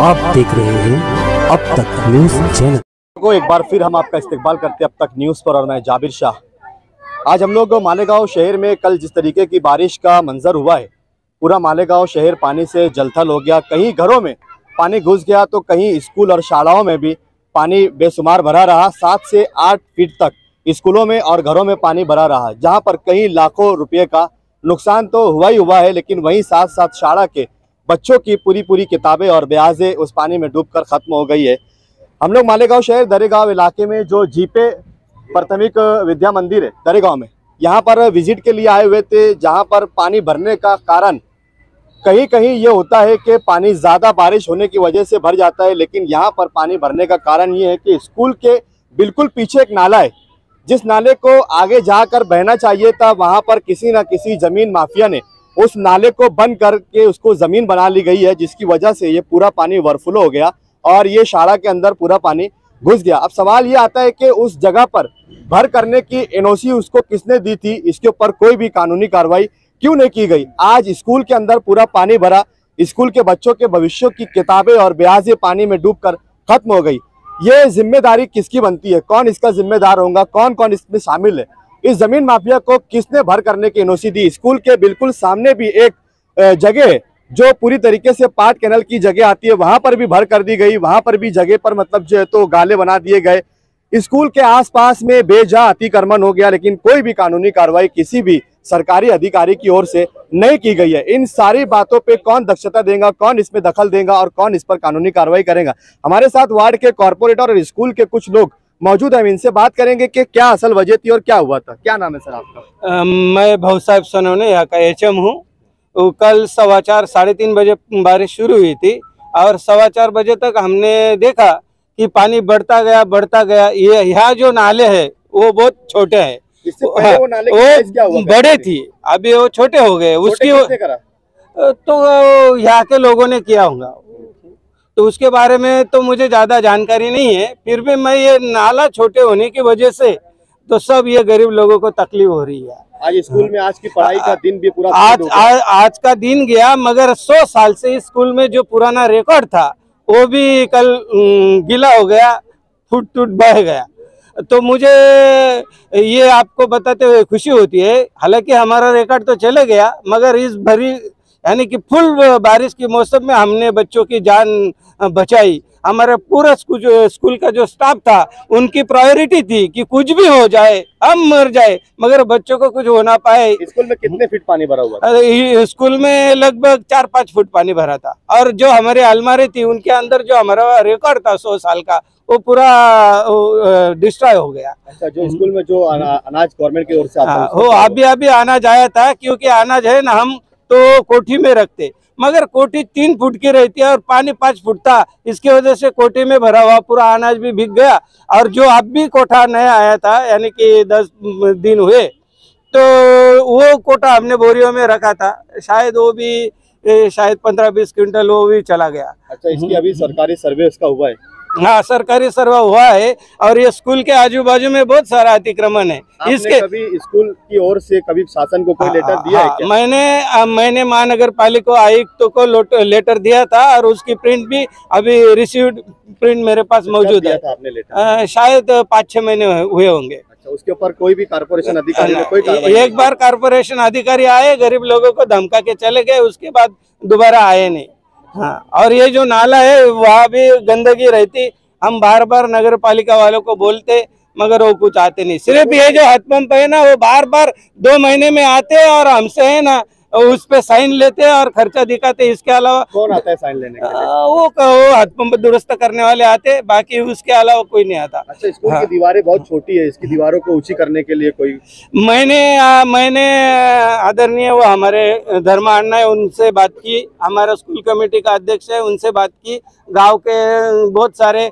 आप देख रहे हैं अब तक न्यूज चैनल को। एक बार फिर हम आपका इस्तकबाल करते हैं अब तक न्यूज़ पर, और मैं जाबिर शाह। आज हम लोग मालेगांव शहर में कल जिस तरीके की बारिश का मंजर हुआ है, पूरा मालेगांव शहर पानी से जलथल हो गया। कहीं घरों में पानी घुस गया तो कहीं स्कूल और शालाओं में भी पानी बेशुमार भरा रहा। 7 से 8 फीट तक स्कूलों में और घरों में पानी भरा रहा, जहां पर कहीं लाखों रुपये का नुकसान तो हुआ ही हुआ है, लेकिन वहीं साथ साथ शाला के बच्चों की पूरी किताबें और ब्याजें उस पानी में डूबकर ख़त्म हो गई है। हम लोग मालेगांव शहर दरेगांव इलाके में जो जीपे प्राथमिक विद्या मंदिर है दरेगांव में, यहाँ पर विजिट के लिए आए हुए थे, जहाँ पर पानी भरने का कारण कहीं कहीं ये होता है कि पानी ज़्यादा बारिश होने की वजह से भर जाता है, लेकिन यहाँ पर पानी भरने का कारण ये है कि स्कूल के बिल्कुल पीछे एक नाला है, जिस नाले को आगे जाकर बहना चाहिए था, वहाँ पर किसी न किसी ज़मीन माफिया ने उस नाले को बंद करके उसको ज़मीन बना ली गई है, जिसकी वजह से ये पूरा पानी ओवरफ्लो हो गया और ये शाला के अंदर पूरा पानी घुस गया। अब सवाल ये आता है कि उस जगह पर भर करने की एनओसी उसको किसने दी थी, इसके ऊपर कोई भी कानूनी कार्रवाई क्यों नहीं की गई। आज स्कूल के अंदर पूरा पानी भरा, स्कूल के बच्चों के भविष्य की किताबें और ब्याजें पानी में डूबकर खत्म हो गई। ये जिम्मेदारी किसकी बनती है, कौन इसका जिम्मेदार होगा, कौन कौन इसमें शामिल है, इस जमीन माफिया को किसने भर करने की एनओसी दी। स्कूल के बिल्कुल सामने भी एक जगह है जो पूरी तरीके से पाट कैनल की जगह आती है, वहां पर भी भर कर दी गई, वहां पर भी जगह पर मतलब जो है तो गाले बना दिए गए। स्कूल के आसपास में बेजा अतिक्रमण हो गया, लेकिन कोई भी कानूनी कार्रवाई किसी भी सरकारी अधिकारी की ओर से नहीं की गई है। इन सारी बातों पे कौन दक्षता देगा, कौन इसमें दखल देगा और कौन इस पर कानूनी कार्रवाई करेगा। हमारे साथ वार्ड के कॉर्पोरेटर और स्कूल के कुछ लोग मौजूद हैं, इनसे बात करेंगे कि क्या असल वजह थी और क्या हुआ था। क्या नाम है सर आपका? मैं भाऊ साहब सोनोने यहाँ का एचएम हूँ। कल 4:15 साढ़े 3 बजे बारिश शुरू हुई थी और 4:15 बजे तक हमने देखा कि पानी बढ़ता गया। ये यहाँ जो नाले हैं वो बहुत छोटे हैं, इससे पहले वो नाले की साइज क्या हुआ? बड़े थी, अभी वो छोटे हो गए। उसकी तो यहाँ के लोगों ने किया होगा, तो उसके बारे में तो मुझे ज्यादा जानकारी नहीं है। फिर भी मैं ये नाला छोटे होने की वजह से तो सब ये गरीब लोगों को तकलीफ हो रही है। आज स्कूल में आज की पढ़ाई का दिन भी पूरा आज का दिन गया, मगर 100 साल से इस स्कूल में जो पुराना रिकॉर्ड था वो भी कल गीला हो गया, फुट बह गया। तो मुझे ये आपको बताते हुए खुशी होती है, हालांकि हमारा रिकॉर्ड तो चले गया, मगर इस भरी यानी कि फुल बारिश के मौसम में हमने बच्चों की जान बचाई। हमारा पूरा स्कूल का जो स्टाफ था, उनकी प्रायोरिटी थी कि कुछ भी हो जाए, हम मर जाए, मगर बच्चों को कुछ हो ना पाए। स्कूल में कितने फीट पानी भरा हुआ था? स्कूल में लगभग 4-5 फुट पानी भरा था, और जो हमारी अलमारी थी उनके अंदर जो हमारा रिकॉर्ड था 100 साल का, वो पूरा डिस्ट्रॉय हो गया। अच्छा, जो स्कूल में जो अनाज गवर्नमेंट की ओर से आता है, वो अभी अनाज आया था, क्योंकि अनाज है ना हम तो कोठी में रखते, मगर कोठी 3 फुट की रहती है और पानी 5 फुट था, इसकी वजह से कोठी में भरा हुआ पूरा अनाज भी भीग गया। और जो अब भी कोठा नया आया था, यानी कि 10 दिन हुए, तो वो कोठा हमने बोरियों में रखा था, शायद वो भी शायद 15-20 क्विंटल वो भी चला गया। अच्छा, इसकी अभी सरकारी सर्वे इसका हुआ है? हाँ, सरकारी सर्वे हुआ है, और ये स्कूल के आजू बाजू में बहुत सारा अतिक्रमण है। इसके कभी स्कूल की ओर से कभी शासन को कोई लेटर दिया है क्या? मैंने महानगर पालिका आयुक्त को लेटर दिया था, और उसकी प्रिंट भी अभी रिसीव्ड प्रिंट मेरे पास मौजूद है। आपने लेटर? शायद 5-6 महीने हुए होंगे। अच्छा, उसके ऊपर कोई भी कारपोरेशन अधिकारी ने कोई कार्रवाई? एक बार कारपोरेशन अधिकारी आए, गरीब लोगों को धमका के चले गए, उसके बाद दोबारा आए नहीं। हाँ, और ये जो नाला है वहाँ भी गंदगी रहती, हम बार बार नगर पालिका वालों को बोलते, मगर वो कुछ आते नहीं। सिर्फ ये जो हैंडपंप है ना, वो बार 2 महीने में आते और हमसे है ना उस पे साइन लेते और खर्चा दिखाते। इसके अलावा कौन आता है साइन लेने के लिए? वो हैंडपंप दुरुस्त करने वाले आते, बाकी उसके अलावा कोई नहीं आता। अच्छा, स्कूल की दीवारें बहुत छोटी है, इसकी दीवारों को ऊंची करने के लिए कोई? मैंने आदरणीय वो हमारे धर्मा अण्णा है, उनसे बात की, हमारा स्कूल कमेटी का अध्यक्ष है, उनसे बात की, गांव के बहुत सारे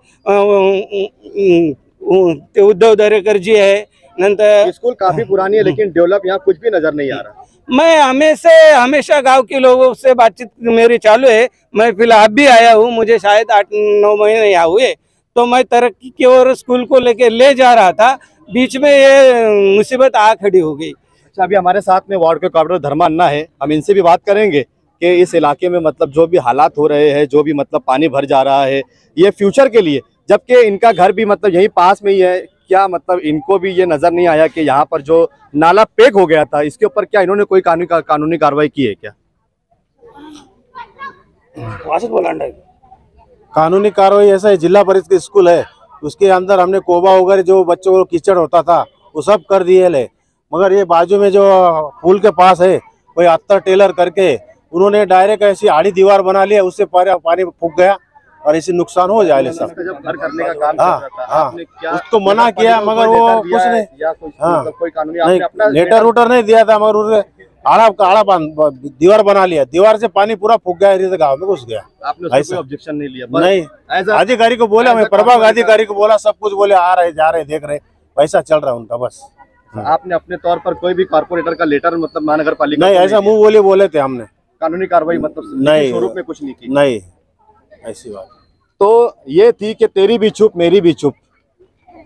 उद्धव दरेकर जी है। नंतर स्कूल काफी पुरानी है, लेकिन डेवलप यहाँ कुछ भी नजर नहीं आ रहा। मैं हमेशा गांव के लोगों से बातचीत मेरी चालू है। मैं फिलहाल भी आया हूँ, मुझे शायद 8-9 महीने यहाँ हुए, तो मैं तरक्की की ओर स्कूल को लेके ले जा रहा था, बीच में ये मुसीबत आ खड़ी हो गई। अच्छा, अभी हमारे साथ में वार्ड के कॉर्पोरेटर धर्मा अन्ना है, हम इनसे भी बात करेंगे कि इस इलाके में मतलब जो भी हालात हो रहे हैं, जो भी मतलब पानी भर जा रहा है, ये फ्यूचर के लिए, जबकि इनका घर भी मतलब यहीं पास में ही है, क्या मतलब इनको भी ये नज़र नहीं आया कि यहाँ पर जो नाला पैक हो गया था, इसके ऊपर क्या इन्होंने कोई कानूनी कार्रवाई की है क्या? कानूनी कार्रवाई ऐसा है, जिला परिषद के स्कूल है, उसके अंदर हमने कोबा वगैरह जो बच्चों को कीचड़ होता था वो सब कर दिए ले, मगर ये बाजू में जो पुल के पास है कोई अत्तर टेलर करके उन्होंने डायरेक्ट ऐसी आड़ी दीवार बना लिया, उससे पानी फूक गया और इसे नुकसान हो जाए सब। जब घर करने का काम हाँ, कर रहा था, हाँ, आपने क्या उसको मना किया मगर वो कुछ नहीं, या कुछ हाँ, मतलब कोई कानूनी नहीं, आपने अपना लेटर उटर नहीं दिया था, मगर उन्होंने आड़ा दीवार बना लिया, दीवार से पानी पूरा फूक गया, इधर गाँव में घुस गया। आपने उसमें कोई ऑब्जेक्शन नहीं लिया? नहीं, अधिकारी को बोला, मैं प्रभाग अधिकारी को बोला, सब कुछ बोले, आ रहे जा रहे देख रहे, पैसा चल रहा है उनका बस। आपने अपने तौर पर कोई भी कॉर्पोरेटर का लेटर मतलब महानगर पालिका नहीं, ऐसा मुंह बोले थे हमने, कानूनी कार्रवाई मतलब नहीं, स्वरूप में कुछ नहीं की? नहीं, ऐसी बात। तो ये थी कि तेरी भी चुप मेरी भी चुप,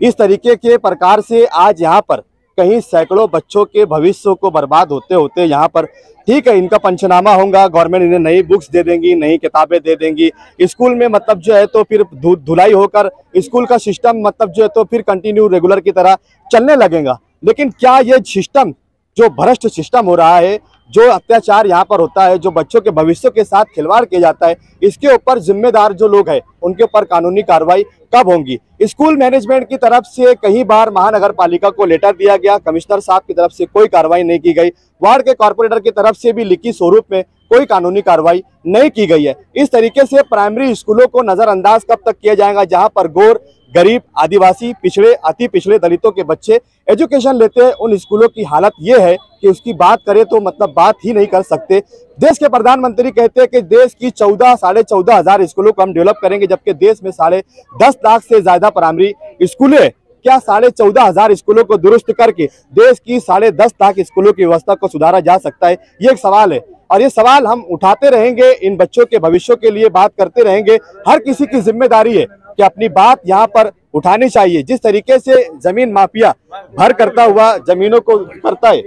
इस तरीके के प्रकार से आज यहाँ पर कहीं सैकड़ों बच्चों के भविष्य को बर्बाद होते होते यहाँ पर, ठीक है इनका पंचनामा होगा, गवर्नमेंट इन्हें नई बुक्स दे देंगी, नई किताबें दे देंगी, स्कूल में मतलब जो है तो फिर धुलाई होकर स्कूल का सिस्टम मतलब जो है तो फिर कंटिन्यू रेगुलर की तरह चलने लगेगा। लेकिन क्या ये सिस्टम, जो भ्रष्ट सिस्टम हो रहा है, जो अत्याचार यहाँ पर होता है, जो बच्चों के भविष्य के साथ खिलवाड़ किया जाता है, इसके ऊपर जिम्मेदार जो लोग हैं उनके ऊपर कानूनी कार्रवाई कब होंगी? स्कूल मैनेजमेंट की तरफ से कई बार महानगर पालिका को लेटर दिया गया, कमिश्नर साहब की तरफ से कोई कार्रवाई नहीं की गई, वार्ड के कॉर्पोरेटर की तरफ से भी लिखित स्वरूप में कोई कानूनी कार्रवाई नहीं की गई है। इस तरीके से प्राइमरी स्कूलों को नजरअंदाज कब तक किया जाएगा, जहां पर गोर, गरीब, आदिवासी, पिछड़े, अति पिछड़े दलितों के बच्चे एजुकेशन लेते हैं, उन स्कूलों की हालत ये है कि उसकी बात करें तो मतलब बात ही नहीं कर सकते। देश के प्रधानमंत्री कहते हैं कि देश की 14,500 स्कूलों को हम डेवलप करेंगे, जबकि देश में 10.5 लाख से ज्यादा प्राइमरी स्कूलें, क्या 14,500 स्कूलों को दुरुस्त करके देश की 10.5 लाख स्कूलों की व्यवस्था को सुधारा जा सकता है? ये एक सवाल है और ये सवाल हम उठाते रहेंगे, इन बच्चों के भविष्य के लिए बात करते रहेंगे। हर किसी की जिम्मेदारी है कि अपनी बात यहाँ पर उठानी चाहिए। जिस तरीके से जमीन माफिया भर करता हुआ जमीनों को करता है,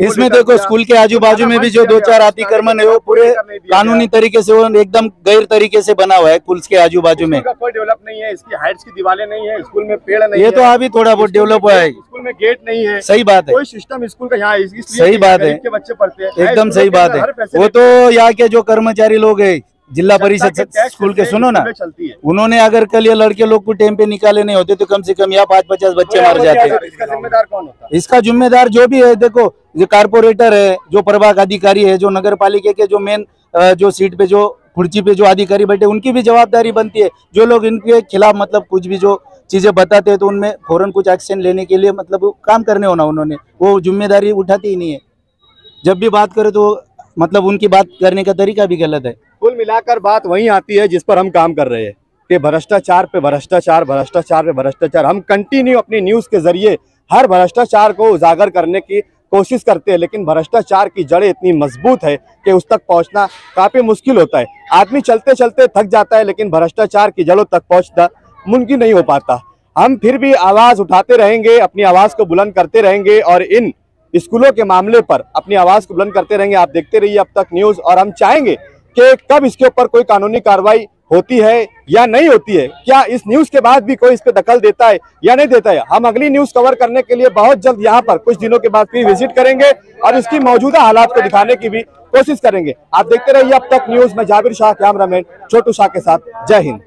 इसमें देखो स्कूल के आजू बाजू में भी जो 2-4 अतिक्रमण है वो पूरे कानूनी तरीके से, वो एकदम गैर तरीके से बना हुआ है। पुल के आजू बाजू में कोई डेवलप नहीं है, इसकी हाइट्स की दीवारें नहीं है, स्कूल में पेड़ नहीं ये है, तो अभी थोड़ा बहुत डेवलप हुआ है, स्कूल में गेट नहीं है, सही बात है, कोई सिस्टम स्कूल का यहाँ, सही बात है, के बच्चे पढ़ते हैं, एकदम सही बात है। वो तो यहाँ के जो कर्मचारी लोग है जिला परिषद स्कूल के, सुनो ना, उन्होंने अगर कल ये लड़के लोग को टाइम पे निकाले नहीं होते तो कम से कम यहाँ 5-50 बच्चे मर जाते। इसका जिम्मेदार कौन होता है? इसका जिम्मेदार जो भी है, देखो जो कारपोरेटर है, जो प्रभाग अधिकारी है, जो नगर पालिका के जो मेन जो सीट पे, जो कुर्सी पे जो अधिकारी बैठे, उनकी भी जवाबदारी बनती है। जो लोग इनके खिलाफ मतलब कुछ भी जो चीजें बताते हैं तो उनमें फौरन कुछ एक्शन लेने के लिए मतलब काम करने होना, उन्होंने वो जिम्मेदारी उठाती ही नहीं है। जब भी बात करें तो मतलब उनकी बात करने का तरीका भी गलत है। कुल मिलाकर बात वहीं आती है जिस पर हम काम कर रहे हैं कि भ्रष्टाचार पे भ्रष्टाचार, भ्रष्टाचार पे भ्रष्टाचार। हम कंटिन्यू अपनी न्यूज़ के जरिए हर भ्रष्टाचार को उजागर करने की कोशिश करते हैं, लेकिन भ्रष्टाचार की जड़ें इतनी मजबूत है कि उस तक पहुंचना काफ़ी मुश्किल होता है। आदमी चलते चलते थक जाता है, लेकिन भ्रष्टाचार की जड़ों तक पहुंचना मुमकिन नहीं हो पाता। हम फिर भी आवाज़ उठाते रहेंगे, अपनी आवाज़ को बुलंद करते रहेंगे और इन स्कूलों के मामले पर अपनी आवाज़ को बुलंद करते रहेंगे। आप देखते रहिए अब तक न्यूज़, और हम चाहेंगे कि कब इसके ऊपर कोई कानूनी कार्रवाई होती है या नहीं होती है, क्या इस न्यूज़ के बाद भी कोई इस पे दखल देता है या नहीं देता है। हम अगली न्यूज़ कवर करने के लिए बहुत जल्द यहाँ पर कुछ दिनों के बाद फिर विजिट करेंगे और इसकी मौजूदा हालात को दिखाने की भी कोशिश करेंगे। आप देखते रहिए अब तक न्यूज़ में जाबिर शाह, कैमरामैन छोटू शाह के साथ। जय हिंद।